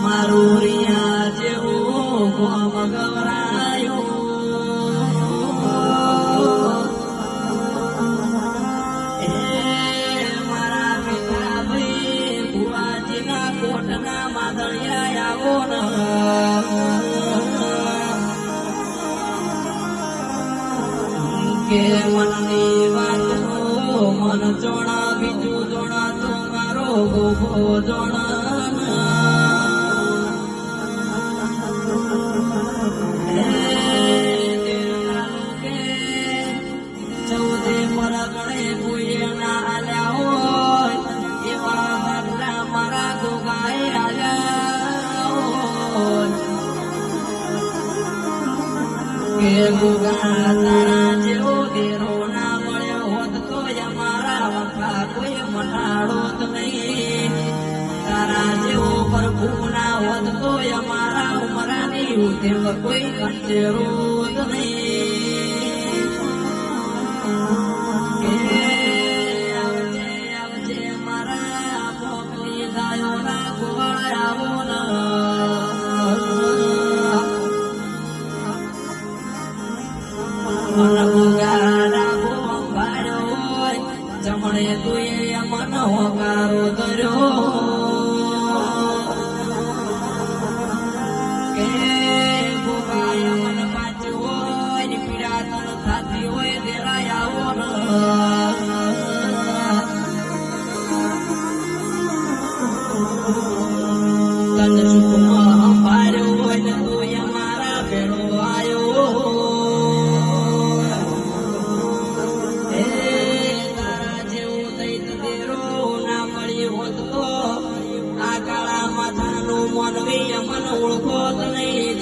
મારું રિયા જેવું ગોમ ગવરાયું મારા પિતા ભાઈ ભુવાજીના કોટના માદળિયા આવો ન કે મનની વાત મન જોણા બીજું જોણા તો મારો ગોગો જોણા ચૌદે પરગણે કોઈ ના આલ્યા હોય એવા બાપના મારા ગોગાએ આલ્યા હોય કે ગોગા તારા જેવો દેરો ના મળ્યો હોત તો અમારા વખા કોઈ મટાડો જ નહીં તારા જેવો પ્રભુ ના હોત તો અમારા ઉમરાની ઉદ્યોગ કોઈ કંચેરો જ નહીં આવજે મારા મોકલી ગાયો ના ગોળ આવો જમણે તુએ મન હોકારો ધર્યો કે ગોગાય મન પાછું હોય પીડા તન થતી હોય દેરાય આવો તન સુખમાં અંભાર્યો હોય ને તું મારા ભેળો આવ્યો મન ઓળખો તો નહીં